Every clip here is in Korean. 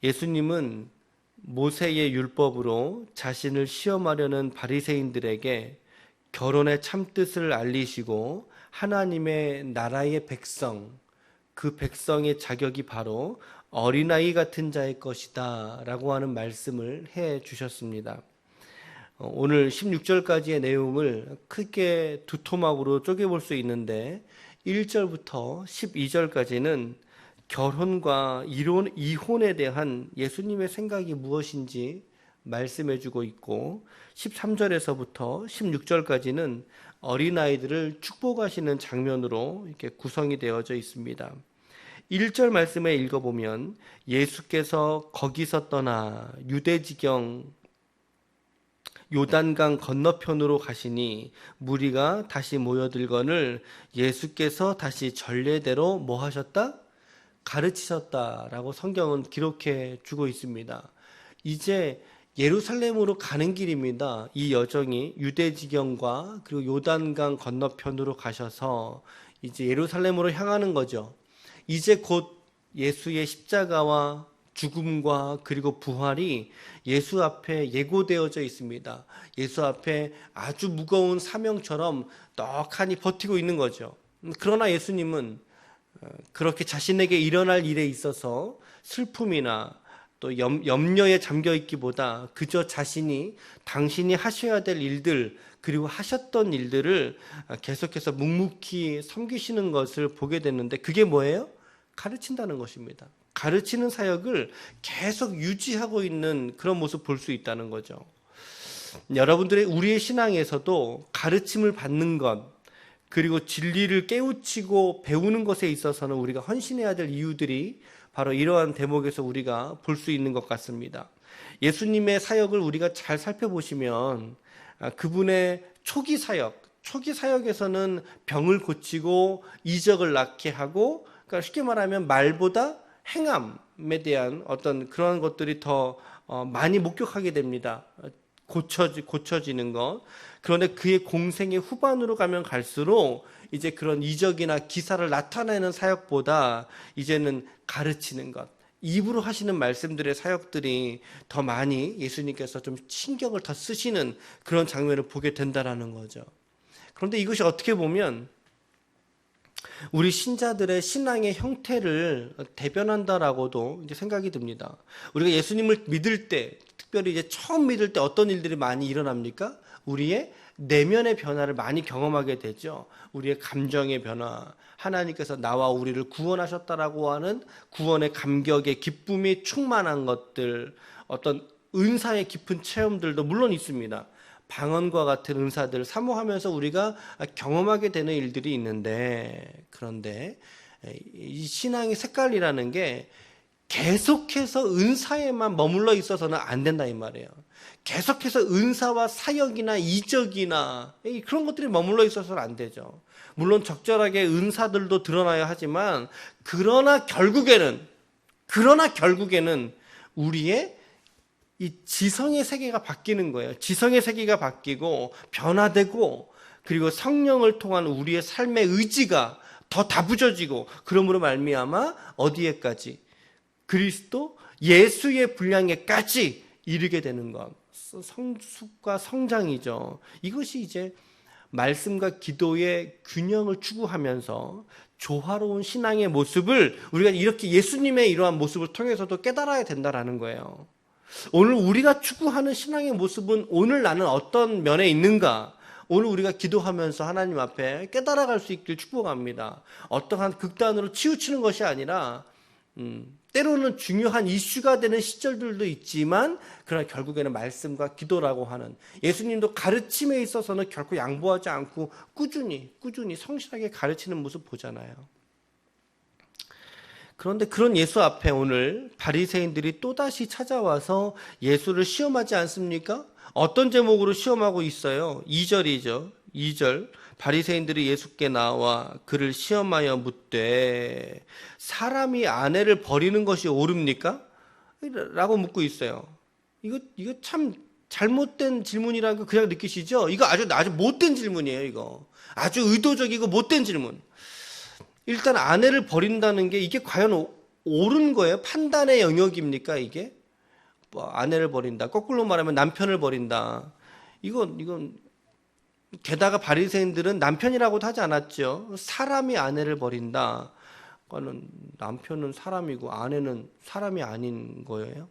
예수님은 모세의 율법으로 자신을 시험하려는 바리새인들에게 결혼의 참뜻을 알리시고 하나님의 나라의 백성, 그 백성의 자격이 바로 어린아이 같은 자의 것이다 라고 하는 말씀을 해 주셨습니다. 오늘 16절까지의 내용을 크게 두 토막으로 쪼개볼 수 있는데 1절부터 12절까지는 결혼과 이혼에 대한 예수님의 생각이 무엇인지 말씀해 주고 있고 13절에서부터 16절까지는 어린아이들을 축복하시는 장면으로 이렇게 구성이 되어져 있습니다. 1절 말씀을 읽어보면 예수께서 거기서 떠나 유대지경 요단강 건너편으로 가시니 무리가 다시 모여들거늘 예수께서 다시 전례대로 뭐 하셨다? 가르치셨다라고 성경은 기록해 주고 있습니다. 이제 예루살렘으로 가는 길입니다. 이 여정이 유대지경과 그리고 요단강 건너편으로 가셔서 이제 예루살렘으로 향하는 거죠. 이제 곧 예수의 십자가와 죽음과 그리고 부활이 예수 앞에 예고되어져 있습니다. 예수 앞에 아주 무거운 사명처럼 떡하니 버티고 있는 거죠. 그러나 예수님은 그렇게 자신에게 일어날 일에 있어서 슬픔이나 또 염려에 잠겨 있기보다 그저 자신이 당신이 하셔야 될 일들 그리고 하셨던 일들을 계속해서 묵묵히 섬기시는 것을 보게 됐는데 그게 뭐예요? 가르친다는 것입니다. 가르치는 사역을 계속 유지하고 있는 그런 모습 볼 수 있다는 거죠. 여러분들의 우리의 신앙에서도 가르침을 받는 것 그리고 진리를 깨우치고 배우는 것에 있어서는 우리가 헌신해야 될 이유들이 바로 이러한 대목에서 우리가 볼 수 있는 것 같습니다. 예수님의 사역을 우리가 잘 살펴보시면 그분의 초기 사역에서는 병을 고치고 이적을 낫게 하고 그러니까 쉽게 말하면 말보다 행함에 대한 어떤 그런 것들이 더 많이 목격하게 됩니다. 고쳐지는 것. 그런데 그의 공생의 후반으로 가면 갈수록 이제 그런 이적이나 기사를 나타내는 사역보다 이제는 가르치는 것, 입으로 하시는 말씀들의 사역들이 더 많이 예수님께서 좀 신경을 더 쓰시는 그런 장면을 보게 된다라는 거죠. 그런데 이것이 어떻게 보면 우리 신자들의 신앙의 형태를 대변한다라고도 이제 생각이 듭니다. 우리가 예수님을 믿을 때, 특별히 이제 처음 믿을 때 어떤 일들이 많이 일어납니까? 우리의 내면의 변화를 많이 경험하게 되죠. 우리의 감정의 변화, 하나님께서 나와 우리를 구원하셨다라고 하는 구원의 감격의 기쁨이 충만한 것들, 어떤 은사의 깊은 체험들도 물론 있습니다. 방언과 같은 은사들을 사모하면서 우리가 경험하게 되는 일들이 있는데, 그런데 이 신앙의 색깔이라는 게 계속해서 은사에만 머물러 있어서는 안 된다 이 말이에요. 계속해서 은사와 사역이나 이적이나 그런 것들이 머물러 있어서는 안 되죠. 물론 적절하게 은사들도 드러나야 하지만 그러나 결국에는 우리의 이 지성의 세계가 바뀌는 거예요. 지성의 세계가 바뀌고 변화되고 그리고 성령을 통한 우리의 삶의 의지가 더 다부져지고 그러므로 말미암아 어디에까지? 그리스도 예수의 분량에까지 이르게 되는 것. 성숙과 성장이죠. 이것이 이제 말씀과 기도의 균형을 추구하면서 조화로운 신앙의 모습을 우리가 이렇게 예수님의 이러한 모습을 통해서도 깨달아야 된다라는 거예요. 오늘 우리가 추구하는 신앙의 모습은 오늘 나는 어떤 면에 있는가? 오늘 우리가 기도하면서 하나님 앞에 깨달아갈 수 있길 축복합니다. 어떠한 극단으로 치우치는 것이 아니라 때로는 중요한 이슈가 되는 시절들도 있지만 그러나 결국에는 말씀과 기도라고 하는 예수님도 가르침에 있어서는 결코 양보하지 않고 꾸준히 성실하게 가르치는 모습 보잖아요. 그런데 그런 예수 앞에 오늘 바리새인들이 또다시 찾아와서 예수를 시험하지 않습니까? 어떤 제목으로 시험하고 있어요? 2절이죠. 2절. 바리새인들이 예수께 나와 그를 시험하여 묻되 사람이 아내를 버리는 것이 옳습니까? 라고 묻고 있어요. 이거 참 잘못된 질문이라는 거 그냥 느끼시죠? 이거 아주 못된 질문이에요, 이거. 아주 의도적이고 못된 질문. 일단 아내를 버린다는 게 이게 과연 옳은 거예요? 판단의 영역입니까, 이게? 뭐 아내를 버린다. 거꾸로 말하면 남편을 버린다. 이건 게다가 바리새인들은 남편이라고도 하지 않았죠. 사람이 아내를 버린다. 그거는 남편은 사람이고 아내는 사람이 아닌 거예요.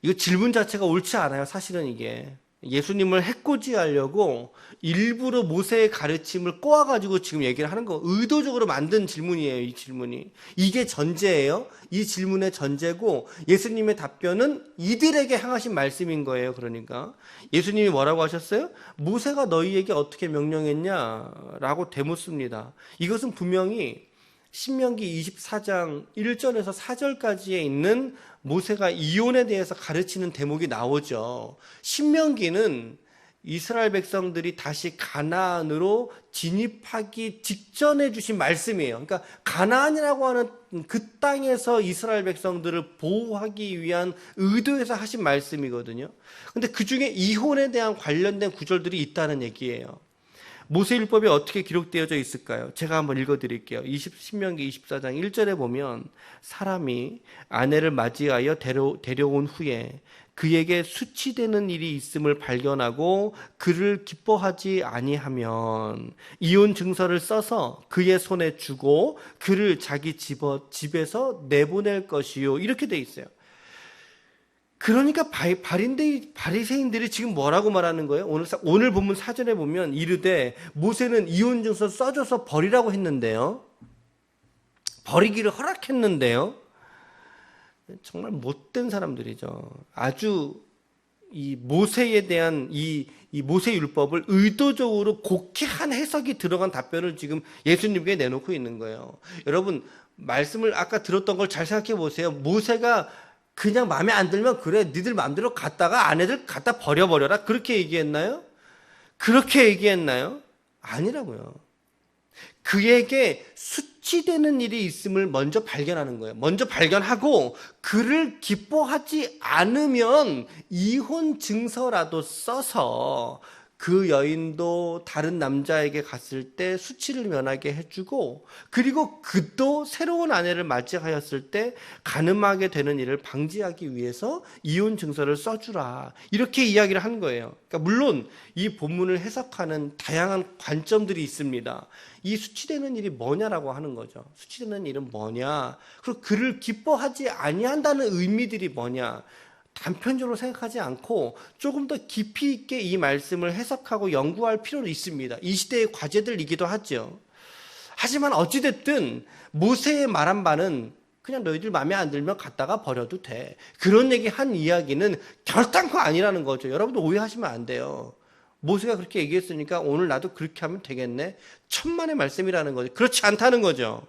이거 질문 자체가 옳지 않아요. 사실은 이게 예수님을 해코지하려고 일부러 모세의 가르침을 꼬아가지고 지금 얘기를 하는 거, 의도적으로 만든 질문이에요. 이 질문이 이게 전제예요. 이 질문의 전제고 예수님의 답변은 이들에게 향하신 말씀인 거예요. 그러니까 예수님이 뭐라고 하셨어요? 모세가 너희에게 어떻게 명령했냐라고 되묻습니다. 이것은 분명히 신명기 24장 1절에서 4절까지에 있는 모세가 이혼에 대해서 가르치는 대목이 나오죠. 신명기는 이스라엘 백성들이 다시 가나안으로 진입하기 직전에 주신 말씀이에요. 그러니까 가나안이라고 하는 그 땅에서 이스라엘 백성들을 보호하기 위한 의도에서 하신 말씀이거든요. 근데 그 중에 이혼에 대한 관련된 구절들이 있다는 얘기예요. 모세율법이 어떻게 기록되어져 있을까요? 제가 한번 읽어드릴게요. 신명기 24장 1절에 보면 사람이 아내를 맞이하여 데려온 후에 그에게 수치되는 일이 있음을 발견하고 그를 기뻐하지 아니하면 이혼 증서를 써서 그의 손에 주고 그를 자기 집에서 내보낼 것이요. 이렇게 돼 있어요. 그러니까 바리새인들이 지금 뭐라고 말하는 거예요? 오늘 본문 사전에 보면 이르되 모세는 이혼증서 써줘서 버리라고 했는데요. 버리기를 허락했는데요. 정말 못된 사람들이죠. 아주 이 모세에 대한 이 모세율법을 의도적으로 곡해한 해석이 들어간 답변을 지금 예수님께 내놓고 있는 거예요. 여러분 말씀을 아까 들었던 걸 잘 생각해 보세요. 모세가 그냥 마음에 안 들면 그래 니들 마음대로 갔다가 아내들 갖다 버려버려라 그렇게 얘기했나요? 그렇게 얘기했나요? 아니라고요. 그에게 수치되는 일이 있음을 먼저 발견하는 거예요. 먼저 발견하고 그를 기뻐하지 않으면 이혼 증서라도 써서 그 여인도 다른 남자에게 갔을 때 수치를 면하게 해주고 그리고 그도 새로운 아내를 맞이하였을 때 간음하게 되는 일을 방지하기 위해서 이혼 증서를 써주라 이렇게 이야기를 한 거예요. 그러니까 물론 이 본문을 해석하는 다양한 관점들이 있습니다. 이 수치되는 일이 뭐냐라고 하는 거죠. 수치되는 일은 뭐냐, 그리고 그를 기뻐하지 아니한다는 의미들이 뭐냐, 단편적으로 생각하지 않고 조금 더 깊이 있게 이 말씀을 해석하고 연구할 필요는 있습니다. 이 시대의 과제들이기도 하죠. 하지만 어찌됐든 모세의 말한 바는 그냥 너희들 마음에 안 들면 갖다가 버려도 돼, 그런 얘기 한 이야기는 결단코 아니라는 거죠. 여러분도 오해하시면 안 돼요. 모세가 그렇게 얘기했으니까 오늘 나도 그렇게 하면 되겠네, 천만의 말씀이라는 거죠. 그렇지 않다는 거죠.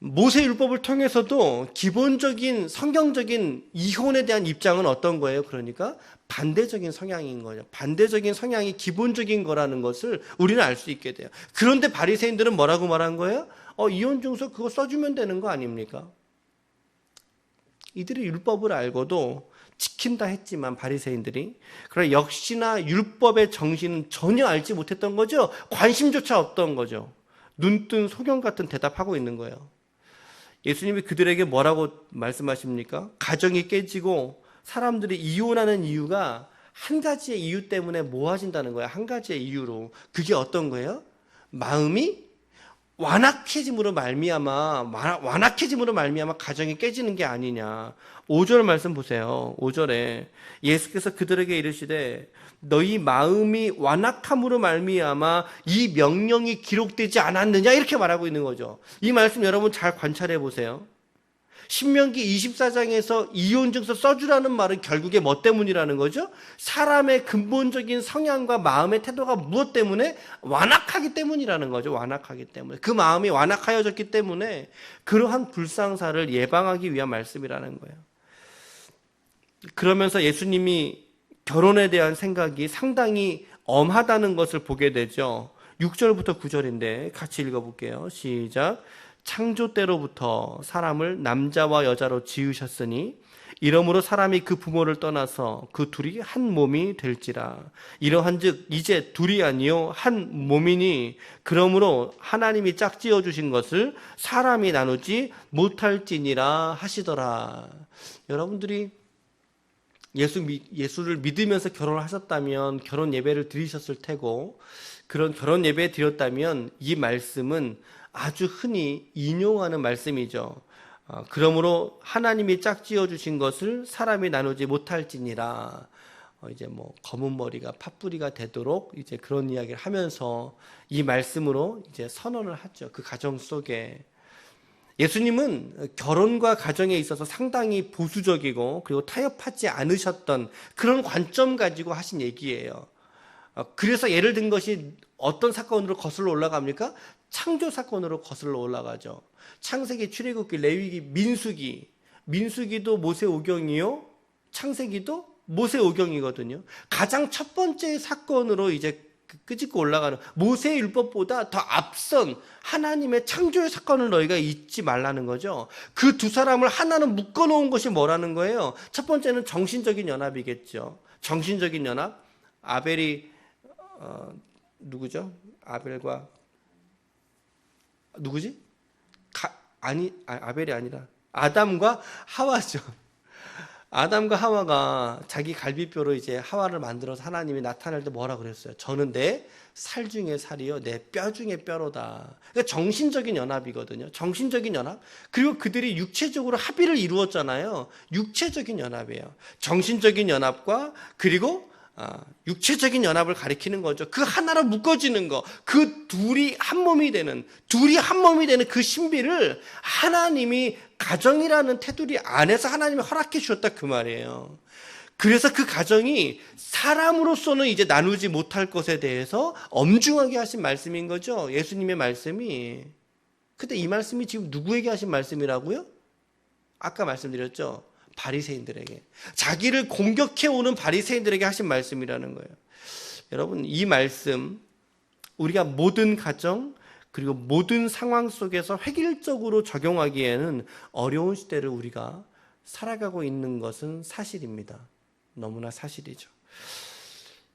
모세 율법을 통해서도 기본적인 성경적인 이혼에 대한 입장은 어떤 거예요? 그러니까 반대적인 성향인 거죠. 반대적인 성향이 기본적인 거라는 것을 우리는 알 수 있게 돼요. 그런데 바리새인들은 뭐라고 말한 거예요? 이혼 증서 그거 써주면 되는 거 아닙니까? 이들이 율법을 알고도 지킨다 했지만 바리새인들이, 그러나 역시나 율법의 정신은 전혀 알지 못했던 거죠. 관심조차 없던 거죠. 눈뜬 소경 같은 대답하고 있는 거예요. 예수님이 그들에게 뭐라고 말씀하십니까? 가정이 깨지고 사람들이 이혼하는 이유가 한 가지의 이유 때문에 모아진다는 거예요. 한 가지의 이유로. 그게 어떤 거예요? 마음이 완악해짐으로 말미암아 가정이 깨지는 게 아니냐. 5절 말씀 보세요. 5절에 예수께서 그들에게 이르시되 너희 마음이 완악함으로 말미암아 이 명령이 기록되지 않았느냐, 이렇게 말하고 있는 거죠. 이 말씀 여러분 잘 관찰해 보세요. 신명기 24장에서 이혼증서 써주라는 말은 결국에 뭐 때문이라는 거죠? 사람의 근본적인 성향과 마음의 태도가 무엇 때문에? 완악하기 때문이라는 거죠. 완악하기 때문에. 그 마음이 완악하여졌기 때문에 그러한 불상사를 예방하기 위한 말씀이라는 거예요. 그러면서 예수님이 결혼에 대한 생각이 상당히 엄하다는 것을 보게 되죠. 6절부터 9절인데 같이 읽어볼게요. 시작. 창조 때로부터 사람을 남자와 여자로 지으셨으니 이러므로 사람이 그 부모를 떠나서 그 둘이 한 몸이 될지라. 이러한즉 이제 둘이 아니요 한 몸이니 그러므로 하나님이 짝지어 주신 것을 사람이 나누지 못할지니라 하시더라. 여러분들이 예수를 믿으면서 결혼을 하셨다면 결혼 예배를 드리셨을 테고, 그런 결혼 예배 드렸다면 이 말씀은 아주 흔히 인용하는 말씀이죠. 그러므로 하나님이 짝지어 주신 것을 사람이 나누지 못할지니라. 이제 뭐 검은 머리가 팥뿌리가 되도록 이제 그런 이야기를 하면서 이 말씀으로 이제 선언을 하죠. 그 가정 속에. 예수님은 결혼과 가정에 있어서 상당히 보수적이고 그리고 타협하지 않으셨던 그런 관점 가지고 하신 얘기예요. 그래서 예를 든 것이 어떤 사건으로 거슬러 올라갑니까? 창조 사건으로 거슬러 올라가죠. 창세기, 출애굽기, 레위기, 민수기도 모세오경이요, 창세기도 모세오경이거든요. 가장 첫 번째 사건으로 이제 끄집고 올라가는, 모세율법보다 더 앞선 하나님의 창조의 사건을 너희가 잊지 말라는 거죠. 그 두 사람을 하나는 묶어놓은 것이 뭐라는 거예요? 첫 번째는 정신적인 연합이겠죠. 정신적인 연합. 아벨이 누구죠? 아벨과 누구지? 아벨이 아니라 아담과 하와죠. 아담과 하와가 자기 갈비뼈로 이제 하와를 만들어서 하나님이 나타날 때 뭐라 그랬어요? 저는 내 살 중에 살이요, 내 뼈 중에 뼈로다. 그러니까 정신적인 연합이거든요. 정신적인 연합. 그리고 그들이 육체적으로 합의를 이루었잖아요. 육체적인 연합이에요. 정신적인 연합과 그리고 육체적인 연합을 가리키는 거죠. 그 하나로 묶어지는 거, 그 둘이 한 몸이 되는 그 신비를 하나님이 가정이라는 테두리 안에서 하나님이 허락해 주셨다, 그 말이에요. 그래서 그 가정이 사람으로서는 이제 나누지 못할 것에 대해서 엄중하게 하신 말씀인 거죠. 예수님의 말씀이. 근데 이 말씀이 지금 누구에게 하신 말씀이라고요? 아까 말씀드렸죠. 바리새인들에게, 자기를 공격해 오는 바리새인들에게 하신 말씀이라는 거예요. 여러분, 이 말씀 우리가 모든 가정 그리고 모든 상황 속에서 획일적으로 적용하기에는 어려운 시대를 우리가 살아가고 있는 것은 사실입니다. 너무나 사실이죠.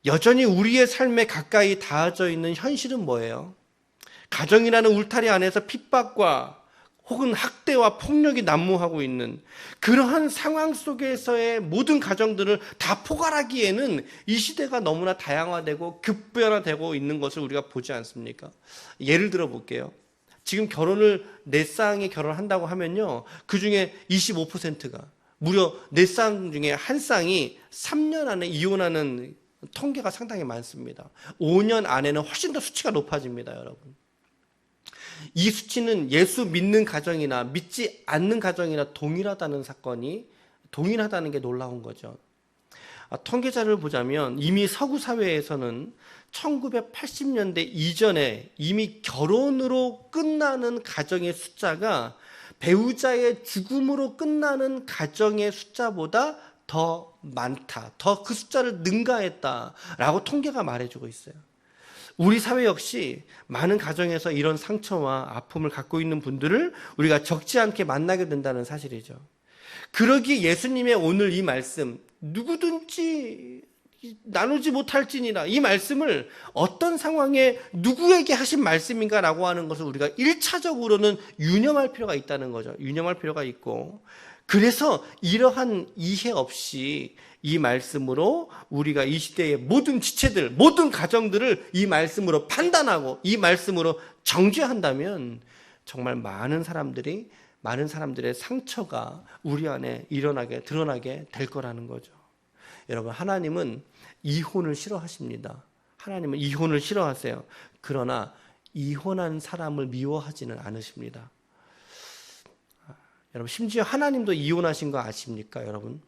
여전히 우리의 삶에 가까이 닿아져 있는 현실은 뭐예요? 가정이라는 울타리 안에서 핍박과 혹은 학대와 폭력이 난무하고 있는 그러한 상황 속에서의 모든 가정들을 다 포괄하기에는 이 시대가 너무나 다양화되고 급변화되고 있는 것을 우리가 보지 않습니까? 예를 들어 볼게요. 지금 결혼을 4쌍이 결혼한다고 하면요, 그 중에 25%가 무려 4쌍 중에 1쌍이 3년 안에 이혼하는 통계가 상당히 많습니다. 5년 안에는 훨씬 더 수치가 높아집니다, 여러분. 이 수치는 예수 믿는 가정이나 믿지 않는 가정이나 동일하다는 게 놀라운 거죠. 통계자를 보자면 이미 서구 사회에서는 1980년대 이전에 이미 결혼으로 끝나는 가정의 숫자가 배우자의 죽음으로 끝나는 가정의 숫자보다 더 많다, 더 그 숫자를 능가했다라고 통계가 말해주고 있어요. 우리 사회 역시 많은 가정에서 이런 상처와 아픔을 갖고 있는 분들을 우리가 적지 않게 만나게 된다는 사실이죠. 그러기에 예수님의 오늘 이 말씀, 누구든지 나누지 못할지니라, 이 말씀을 어떤 상황에 누구에게 하신 말씀인가라고 하는 것을 우리가 1차적으로는 유념할 필요가 있다는 거죠. 유념할 필요가 있고, 그래서 이러한 이해 없이 이 말씀으로 우리가 이 시대의 모든 지체들, 모든 가정들을 이 말씀으로 판단하고 이 말씀으로 정죄한다면 정말 많은 사람들의 상처가 우리 안에 드러나게 될 거라는 거죠. 여러분, 하나님은 이혼을 싫어하십니다. 하나님은 이혼을 싫어하세요. 그러나 이혼한 사람을 미워하지는 않으십니다. 여러분, 심지어 하나님도 이혼하신 거 아십니까, 여러분?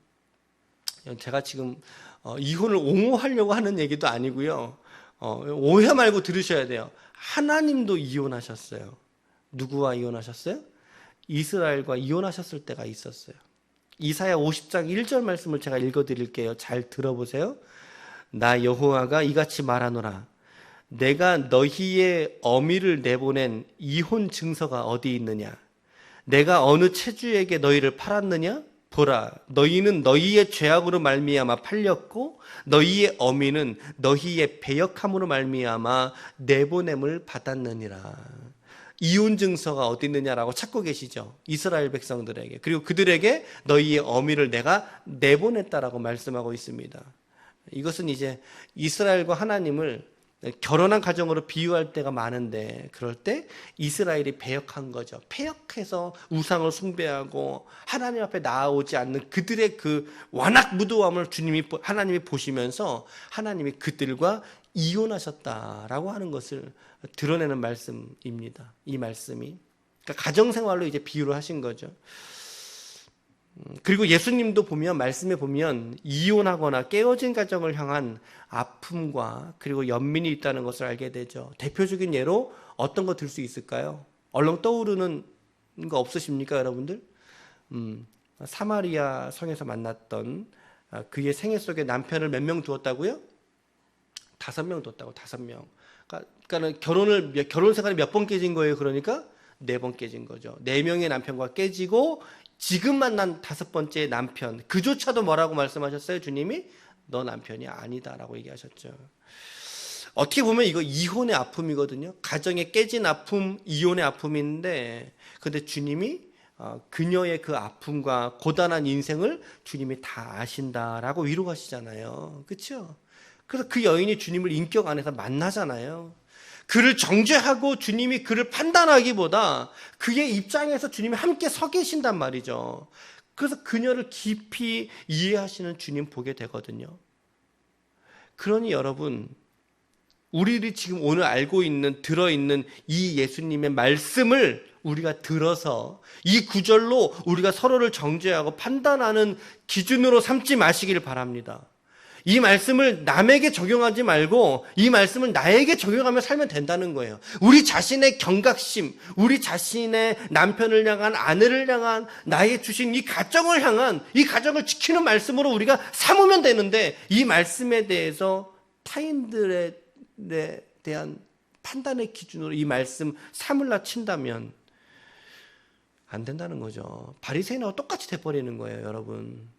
제가 지금 이혼을 옹호하려고 하는 얘기도 아니고요. 오해 말고 들으셔야 돼요. 하나님도 이혼하셨어요. 누구와 이혼하셨어요? 이스라엘과 이혼하셨을 때가 있었어요. 이사야 50장 1절 말씀을 제가 읽어드릴게요. 잘 들어보세요. 나 여호와가 이같이 말하노라. 내가 너희의 어미를 내보낸 이혼 증서가 어디 있느냐? 내가 어느 체주에게 너희를 팔았느냐? 보라, 너희는 너희의 죄악으로 말미암아 팔렸고 너희의 어미는 너희의 배역함으로 말미암아 내보냄을 받았느니라. 이혼 증서가 어디 있느냐라고 찾고 계시죠, 이스라엘 백성들에게. 그리고 그들에게 너희의 어미를 내가 내보냈다라고 말씀하고 있습니다. 이것은 이제 이스라엘과 하나님을 결혼한 가정으로 비유할 때가 많은데, 그럴 때 이스라엘이 배역한 거죠. 패역해서 우상을 숭배하고 하나님 앞에 나아오지 않는 그들의 그 완악무도함을 하나님이 보시면서 하나님이 그들과 이혼하셨다라고 하는 것을 드러내는 말씀입니다. 이 말씀이, 그러니까 가정생활로 이제 비유를 하신 거죠. 그리고 예수님도 보면, 말씀에 보면 이혼하거나 깨어진 가정을 향한 아픔과 그리고 연민이 있다는 것을 알게 되죠. 대표적인 예로 어떤 거 들 수 있을까요? 얼렁 떠오르는 거 없으십니까, 여러분들? 사마리아 성에서 만났던 그의 생애 속에 남편을 몇 명 두었다고요? 5명 두었다고. 5명. 그러니까 결혼 생활이 몇 번 깨진 거예요? 그러니까 4번 깨진 거죠. 4명의 남편과 깨지고 지금 만난 5번째 남편, 그조차도 뭐라고 말씀하셨어요? 주님이 너 남편이 아니다라고 얘기하셨죠. 어떻게 보면 이거 이혼의 아픔이거든요. 가정의 깨진 아픔, 이혼의 아픔인데, 근데 주님이 그녀의 그 아픔과 고단한 인생을 주님이 다 아신다라고 위로하시잖아요. 그렇죠? 그래서 그 여인이 주님을 인격 안에서 만나잖아요. 그를 정죄하고 주님이 그를 판단하기보다 그의 입장에서 주님이 함께 서 계신단 말이죠. 그래서 그녀를 깊이 이해하시는 주님 보게 되거든요. 그러니 여러분, 우리들이 지금 오늘 알고 있는, 들어있는 이 예수님의 말씀을 우리가 들어서 이 구절로 우리가 서로를 정죄하고 판단하는 기준으로 삼지 마시길 바랍니다. 이 말씀을 남에게 적용하지 말고 이 말씀을 나에게 적용하며 살면 된다는 거예요. 우리 자신의 경각심, 우리 자신의 남편을 향한, 아내를 향한, 나의 주신 이 가정을 향한, 이 가정을 지키는 말씀으로 우리가 삼으면 되는데, 이 말씀에 대해서 타인들에 대한 판단의 기준으로 이 말씀 삼을라 친다면 안 된다는 거죠. 바리새인하고 똑같이 돼버리는 거예요, 여러분.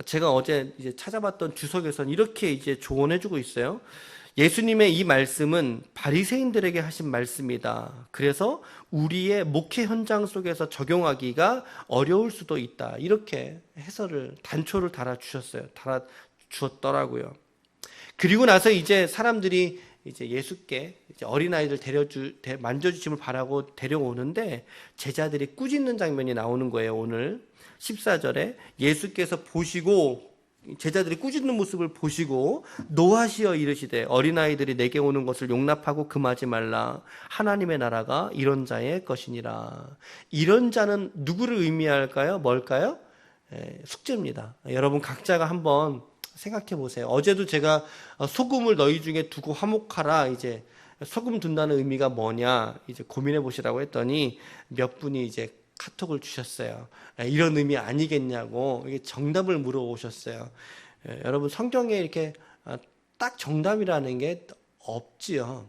제가 어제 이제 찾아봤던 주석에서는 이렇게 이제 조언해주고 있어요. 예수님의 이 말씀은 바리새인들에게 하신 말씀이다. 그래서 우리의 목회 현장 속에서 적용하기가 어려울 수도 있다. 이렇게 해설을, 단초를 달아주었더라고요. 그리고 나서 이제 사람들이 이제 예수께 이제 어린아이들 만져주심을 바라고 데려오는데 제자들이 꾸짖는 장면이 나오는 거예요, 오늘. 14절에 예수께서 보시고, 제자들이 꾸짖는 모습을 보시고 노하시어 이르시되 어린아이들이 내게 오는 것을 용납하고 금하지 말라. 하나님의 나라가 이런 자의 것이니라. 이런 자는 누구를 의미할까요? 뭘까요? 숙제입니다. 여러분 각자가 한번 생각해 보세요. 어제도 제가 소금을 너희 중에 두고 화목하라, 이제 소금 둔다는 의미가 뭐냐 이제 고민해 보시라고 했더니 몇 분이 이제 카톡을 주셨어요. 이런 의미 아니겠냐고 이게 정답을 물어오셨어요. 여러분 성경에 이렇게 딱 정답이라는 게 없지요.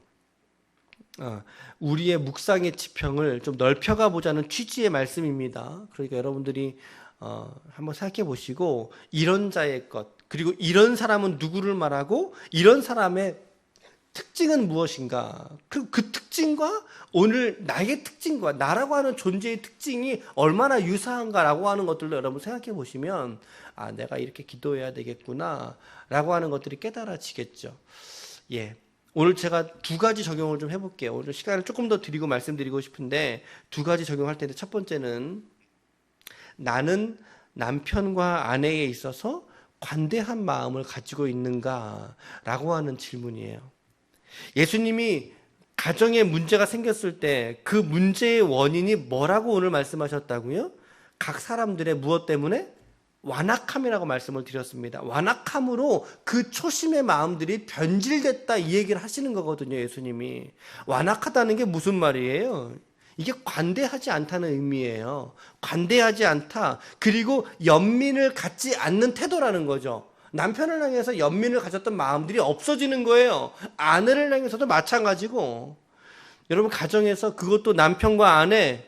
우리의 묵상의 지평을 좀 넓혀가 보자는 취지의 말씀입니다. 그러니까 여러분들이 한번 생각해 보시고, 이런 자의 것, 그리고 이런 사람은 누구를 말하고 이런 사람의 특징은 무엇인가, 그리고 그 특징과 오늘 나의 특징과 나라고 하는 존재의 특징이 얼마나 유사한가라고 하는 것들도 여러분 생각해 보시면 내가 이렇게 기도해야 되겠구나 라고 하는 것들이 깨달아지겠죠. 오늘 제가 2가지 적용을 좀 해볼게요. 오늘 시간을 조금 더 드리고 말씀드리고 싶은데 2가지 적용할 텐데, 첫 번째는 나는 남편과 아내에 있어서 관대한 마음을 가지고 있는가 라고 하는 질문이에요. 예수님이 가정에 문제가 생겼을 때 그 문제의 원인이 뭐라고 오늘 말씀하셨다고요? 각 사람들의 무엇 때문에? 완악함이라고 말씀을 드렸습니다. 완악함으로 그 초심의 마음들이 변질됐다, 이 얘기를 하시는 거거든요, 예수님이. 완악하다는 게 무슨 말이에요? 이게 관대하지 않다는 의미예요. 관대하지 않다. 그리고 연민을 갖지 않는 태도라는 거죠. 남편을 향해서 연민을 가졌던 마음들이 없어지는 거예요. 아내를 향해서도 마찬가지고. 여러분, 가정에서 그것도 남편과 아내,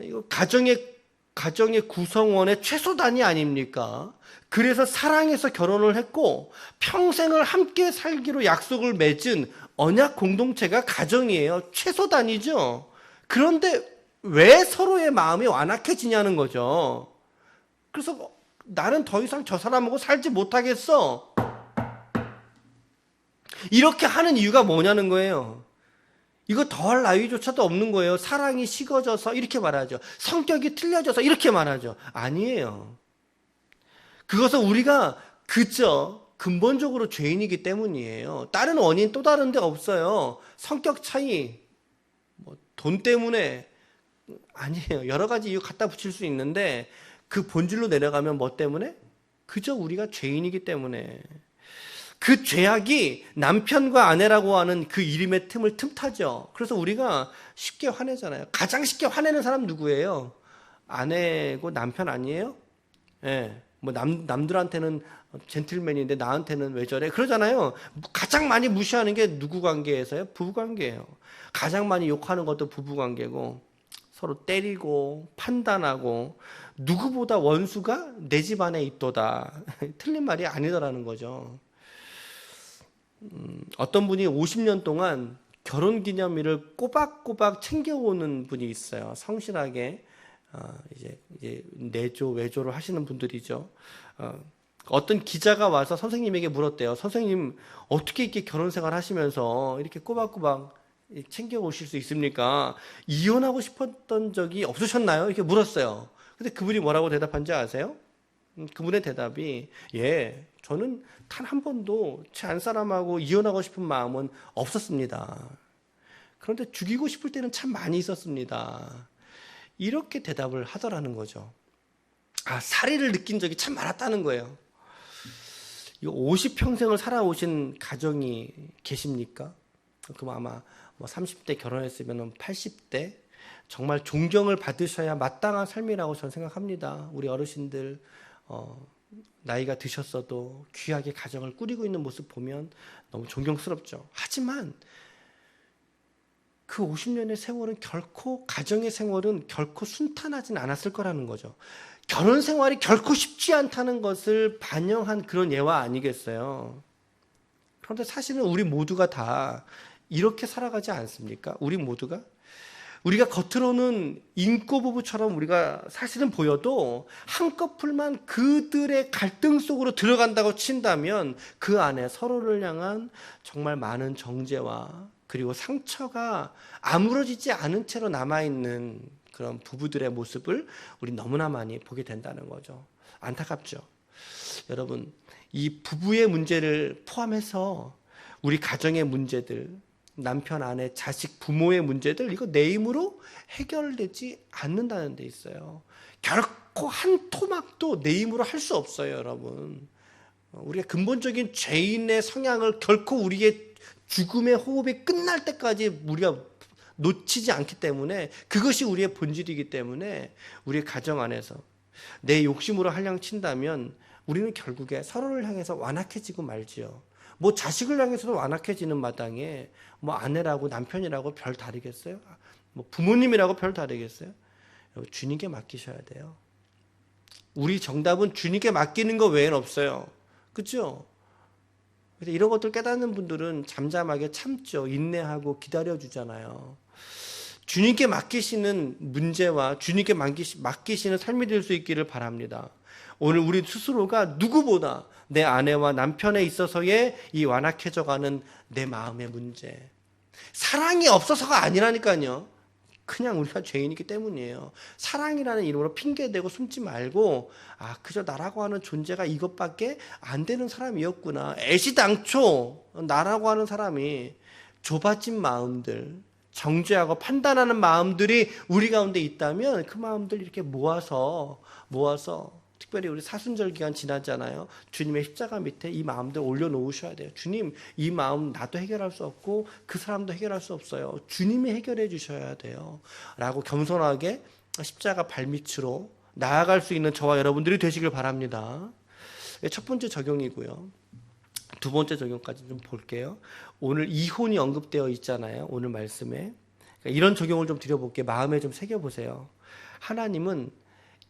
이거 가정의 구성원의 최소단위 아닙니까? 그래서 사랑해서 결혼을 했고 평생을 함께 살기로 약속을 맺은 언약 공동체가 가정이에요. 최소단위죠. 그런데 왜 서로의 마음이 완악해지냐는 거죠. 그래서 나는 더 이상 저 사람하고 살지 못하겠어. 이렇게 하는 이유가 뭐냐는 거예요. 이거 더할 나위조차도 없는 거예요. 사랑이 식어져서 이렇게 말하죠. 성격이 틀려져서 이렇게 말하죠. 아니에요. 그것은 우리가 그저 근본적으로 죄인이기 때문이에요. 다른 원인 또 다른 데 없어요. 성격 차이, 돈 때문에 아니에요. 여러 가지 이유 갖다 붙일 수 있는데 그 본질로 내려가면 뭐 때문에? 그저 우리가 죄인이기 때문에. 그 죄악이 남편과 아내라고 하는 그 이름의 틈을 틈타죠. 그래서 우리가 쉽게 화내잖아요. 가장 쉽게 화내는 사람 누구예요? 아내고 남편 아니에요? 예. 뭐 남들한테는 젠틀맨인데 나한테는 왜 저래? 그러잖아요. 가장 많이 무시하는 게 누구 관계에서요? 부부 관계예요. 가장 많이 욕하는 것도 부부 관계고 서로 때리고 판단하고 누구보다 원수가 내 집 안에 있도다. 틀린 말이 아니더라는 거죠. 어떤 분이 50년 동안 결혼기념일을 꼬박꼬박 챙겨오는 분이 있어요. 성실하게 이제 내조 외조를 하시는 분들이죠. 어떤 기자가 와서 선생님에게 물었대요. 선생님, 어떻게 이렇게 결혼 생활 하시면서 이렇게 꼬박꼬박 챙겨 오실 수 있습니까? 이혼하고 싶었던 적이 없으셨나요? 이렇게 물었어요. 근데 그분이 뭐라고 대답한지 아세요? 그분의 대답이, 예, 저는 단 한 번도 제 안사람하고 이혼하고 싶은 마음은 없었습니다. 그런데 죽이고 싶을 때는 참 많이 있었습니다. 이렇게 대답을 하더라는 거죠. 사리를 느낀 적이 참 많았다는 거예요. 50평생을 살아오신 가정이 계십니까? 그럼 아마 30대 결혼했으면 80대 정말 존경을 받으셔야 마땅한 삶이라고 저는 생각합니다. 우리 어르신들 나이가 드셨어도 귀하게 가정을 꾸리고 있는 모습 보면 너무 존경스럽죠. 하지만 그 50년의 세월은 결코, 가정의 생활은 결코 순탄하진 않았을 거라는 거죠. 결혼 생활이 결코 쉽지 않다는 것을 반영한 그런 예화 아니겠어요? 그런데 사실은 우리 모두가 다 이렇게 살아가지 않습니까? 우리 모두가? 우리가 겉으로는 인꼬 부부처럼 우리가 사실은 보여도 한꺼풀만 그들의 갈등 속으로 들어간다고 친다면 그 안에 서로를 향한 정말 많은 정죄와 그리고 상처가 아무러지지 않은 채로 남아있는 그런 부부들의 모습을 우리 너무나 많이 보게 된다는 거죠. 안타깝죠. 여러분, 이 부부의 문제를 포함해서 우리 가정의 문제들, 남편, 아내, 자식, 부모의 문제들, 이거 내 힘으로 해결되지 않는다는 데 있어요. 결코 한 토막도 내 힘으로 할 수 없어요, 여러분. 우리가 근본적인 죄인의 성향을 결코 우리의 죽음의 호흡이 끝날 때까지 우리가 놓치지 않기 때문에, 그것이 우리의 본질이기 때문에 우리의 가정 안에서 내 욕심으로 한량친다면 우리는 결국에 서로를 향해서 완악해지고 말지요. 뭐 자식을 향해서도 완악해지는 마당에 뭐 아내라고 남편이라고 별 다르겠어요? 뭐 부모님이라고 별 다르겠어요? 주님께 맡기셔야 돼요. 우리 정답은 주님께 맡기는 거 외엔 없어요. 그렇죠? 이런 것들 깨닫는 분들은 잠잠하게 참죠. 인내하고 기다려주잖아요. 주님께 맡기시는 문제와 주님께 맡기시는 삶이 될 수 있기를 바랍니다. 오늘 우리 스스로가 누구보다 내 아내와 남편에 있어서의 이 완악해져가는 내 마음의 문제, 사랑이 없어서가 아니라니까요. 그냥 우리가 죄인이기 때문이에요. 사랑이라는 이름으로 핑계대고 숨지 말고 그저 나라고 하는 존재가 이것밖에 안 되는 사람이었구나. 애시당초 나라고 하는 사람이 좁아진 마음들, 정죄하고 판단하는 마음들이 우리 가운데 있다면 그 마음들 이렇게 모아서 특별히 우리 사순절 기간 지났잖아요. 주님의 십자가 밑에 이 마음들 올려놓으셔야 돼요. 주님, 이 마음 나도 해결할 수 없고 그 사람도 해결할 수 없어요. 주님이 해결해 주셔야 돼요. 라고 겸손하게 십자가 발밑으로 나아갈 수 있는 저와 여러분들이 되시길 바랍니다. 첫 번째 적용이고요. 두 번째 적용까지 좀 볼게요. 오늘 이혼이 언급되어 있잖아요. 오늘 말씀에. 그러니까 이런 적용을 좀 드려볼게요. 마음에 좀 새겨보세요. 하나님은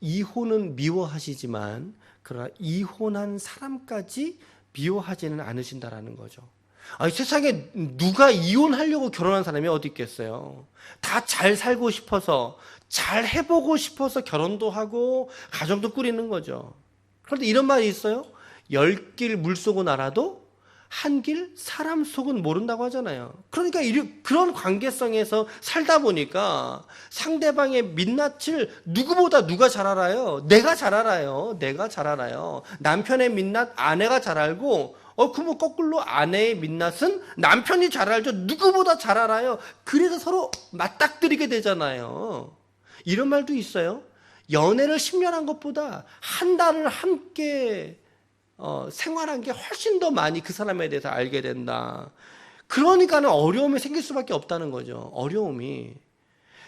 이혼은 미워하시지만 그러나 이혼한 사람까지 미워하지는 않으신다라는 거죠. 아니, 세상에 누가 이혼하려고 결혼한 사람이 어디 있겠어요. 다 잘 살고 싶어서, 잘 해보고 싶어서 결혼도 하고 가정도 꾸리는 거죠. 그런데 이런 말이 있어요. 10길 물속은 알아도 한 길 사람 속은 모른다고 하잖아요. 그러니까 그런 관계성에서 살다 보니까 상대방의 민낯을 누구보다 누가 잘 알아요? 내가 잘 알아요. 내가 잘 알아요. 남편의 민낯 아내가 잘 알고, 그러면 거꾸로 아내의 민낯은 남편이 잘 알죠. 누구보다 잘 알아요. 그래서 서로 맞닥뜨리게 되잖아요. 이런 말도 있어요. 연애를 10년 한 것보다 한 달을 함께 생활한 게 훨씬 더 많이 그 사람에 대해서 알게 된다. 그러니까는 어려움이 생길 수밖에 없다는 거죠. 어려움이.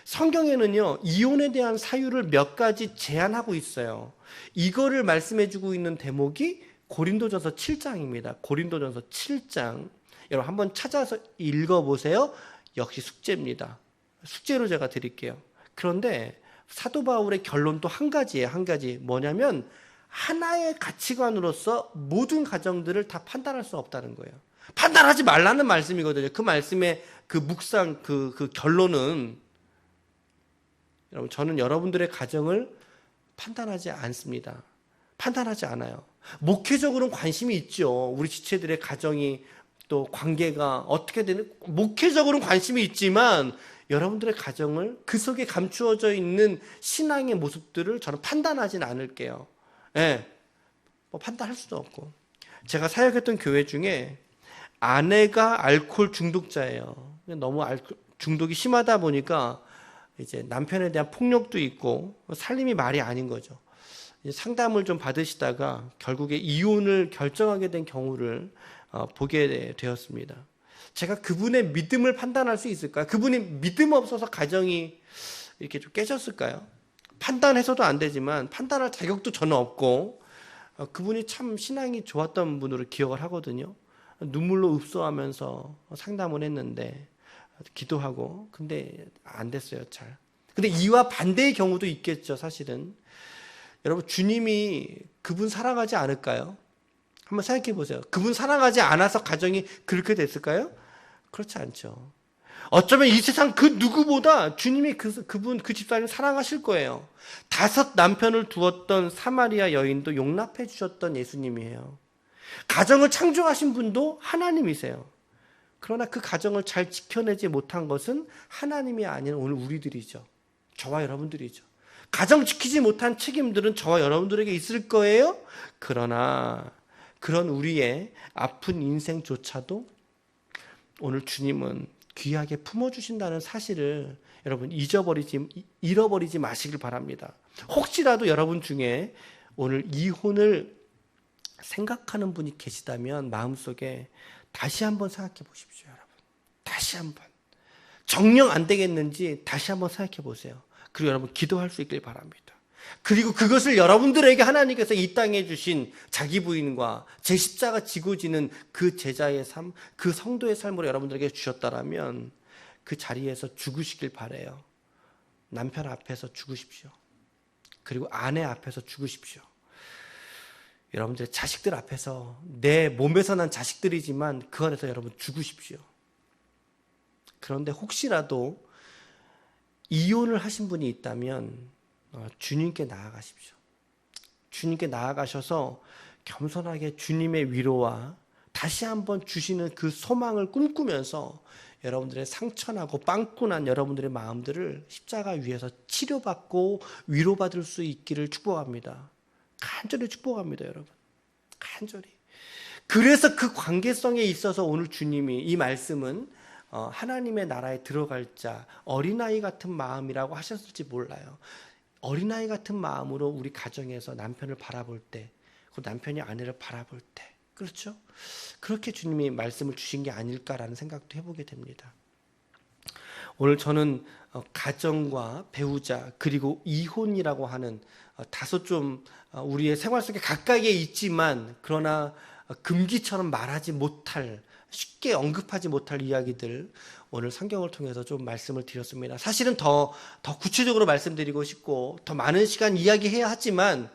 성경에는요, 이혼에 대한 사유를 몇 가지 제안하고 있어요. 이거를 말씀해주고 있는 대목이 고린도전서 7장입니다. 고린도전서 7장. 여러분 한번 찾아서 읽어보세요. 역시 숙제입니다. 숙제로 제가 드릴게요. 그런데 사도 바울의 결론도 한 가지예요. 한 가지. 뭐냐면 하나의 가치관으로서 모든 가정들을 다 판단할 수 없다는 거예요. 판단하지 말라는 말씀이거든요. 그 말씀의 그 묵상, 그 결론은, 여러분, 저는 여러분들의 가정을 판단하지 않습니다. 판단하지 않아요. 목회적으로는 관심이 있죠. 우리 지체들의 가정이 또 관계가 어떻게 되는, 목회적으로는 관심이 있지만 여러분들의 가정을 그 속에 감추어져 있는 신앙의 모습들을 저는 판단하지는 않을게요. 예, 뭐 판단할 수도 없고. 제가 사역했던 교회 중에 아내가 알코올 중독자예요. 너무 중독이 심하다 보니까 이제 남편에 대한 폭력도 있고 살림이 말이 아닌 거죠. 상담을 좀 받으시다가 결국에 이혼을 결정하게 된 경우를 보게 되었습니다. 제가 그분의 믿음을 판단할 수 있을까요? 그분이 믿음 없어서 가정이 이렇게 좀 깨졌을까요? 판단해서도 안 되지만 판단할 자격도 저는 없고, 그분이 참 신앙이 좋았던 분으로 기억을 하거든요. 눈물로 읍소하면서 상담을 했는데 기도하고, 근데 안 됐어요. 잘. 근데 이와 반대의 경우도 있겠죠. 사실은 여러분, 주님이 그분 사랑하지 않을까요? 한번 생각해 보세요. 그분 사랑하지 않아서 가정이 그렇게 됐을까요? 그렇지 않죠. 어쩌면 이 세상 그 누구보다 주님이 그분, 그 집사님 사랑하실 거예요. 5 남편을 두었던 사마리아 여인도 용납해 주셨던 예수님이에요. 가정을 창조하신 분도 하나님이세요. 그러나 그 가정을 잘 지켜내지 못한 것은 하나님이 아닌 오늘 우리들이죠. 저와 여러분들이죠. 가정 지키지 못한 책임들은 저와 여러분들에게 있을 거예요. 그러나 그런 우리의 아픈 인생조차도 오늘 주님은 귀하게 품어주신다는 사실을 여러분 잃어버리지 마시길 바랍니다. 혹시라도 여러분 중에 오늘 이혼을 생각하는 분이 계시다면 마음속에 다시 한번 생각해 보십시오. 여러분, 다시 한번 정령 안 되겠는지 다시 한번 생각해 보세요. 그리고 여러분 기도할 수 있길 바랍니다. 그리고 그것을 여러분들에게 하나님께서 이 땅에 주신 자기 부인과 제 십자가 지고 지는 그 제자의 삶, 그 성도의 삶으로 여러분들에게 주셨다라면 그 자리에서 죽으시길 바라요. 남편 앞에서 죽으십시오. 그리고 아내 앞에서 죽으십시오. 여러분들의 자식들 앞에서, 내 몸에서 난 자식들이지만 그 안에서 여러분 죽으십시오. 그런데 혹시라도 이혼을 하신 분이 있다면 주님께 나아가십시오. 주님께 나아가셔서 겸손하게 주님의 위로와 다시 한번 주시는 그 소망을 꿈꾸면서 여러분들의 상처나고 빵꾸난 여러분들의 마음들을 십자가 위에서 치료받고 위로받을 수 있기를 축복합니다. 간절히 축복합니다, 여러분. 간절히. 그래서 그 관계성에 있어서 오늘 주님이 이 말씀은 하나님의 나라에 들어갈 자, 어린아이 같은 마음이라고 하셨을지 몰라요. 어린아이 같은 마음으로 우리 가정에서 남편을 바라볼 때, 그 남편이 아내를 바라볼 때, 그렇죠? 그렇게 주님이 말씀을 주신 게 아닐까라는 생각도 해보게 됩니다. 오늘 저는 가정과 배우자 그리고 이혼이라고 하는 다소 좀 우리의 생활 속에 가까이에 있지만 그러나 금기처럼 말하지 못할, 쉽게 언급하지 못할 이야기들 오늘 성경을 통해서 좀 말씀을 드렸습니다. 사실은 더 구체적으로 말씀드리고 싶고 더 많은 시간 이야기해야 하지만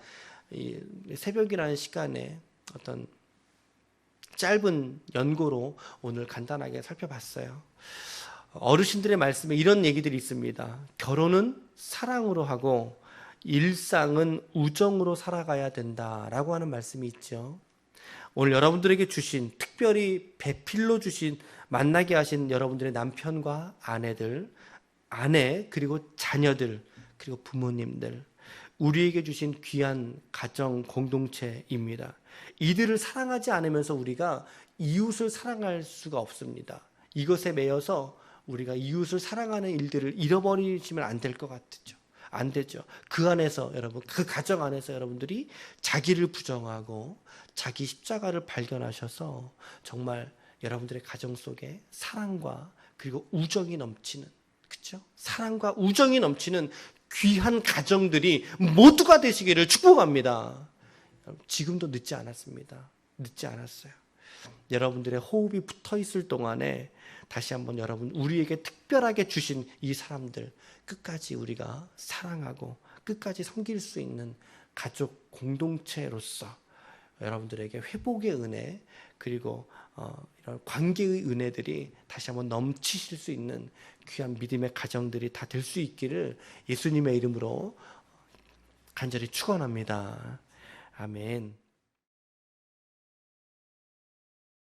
이 새벽이라는 시간에 어떤 짧은 연고로 오늘 간단하게 살펴봤어요. 어르신들의 말씀에 이런 얘기들이 있습니다. 결혼은 사랑으로 하고 일상은 우정으로 살아가야 된다라고 하는 말씀이 있죠. 오늘 여러분들에게 주신, 특별히 배필로 주신, 만나게 하신 여러분들의 남편과 아내들, 아내 그리고 자녀들 그리고 부모님들, 우리에게 주신 귀한 가정 공동체입니다. 이들을 사랑하지 않으면서 우리가 이웃을 사랑할 수가 없습니다. 이것에 매여서 우리가 이웃을 사랑하는 일들을 잃어버리시면 안 될 것 같죠. 안 되죠. 그 안에서 여러분, 그 가정 안에서 여러분들이 자기를 부정하고 자기 십자가를 발견하셔서 정말 여러분들의 가정 속에 사랑과 그리고 우정이 넘치는, 그렇죠? 사랑과 우정이 넘치는 귀한 가정들이 모두가 되시기를 축복합니다. 지금도 늦지 않았습니다. 늦지 않았어요. 여러분들의 호흡이 붙어 있을 동안에 다시 한번 여러분, 우리에게 특별하게 주신 이 사람들 끝까지 우리가 사랑하고 끝까지 섬길 수 있는 가족 공동체로서 여러분들에게 회복의 은혜 그리고 이런 관계의 은혜들이 다시 한번 넘치실 수 있는 귀한 믿음의 가정들이 다 될 수 있기를 예수님의 이름으로 간절히 축원합니다. 아멘.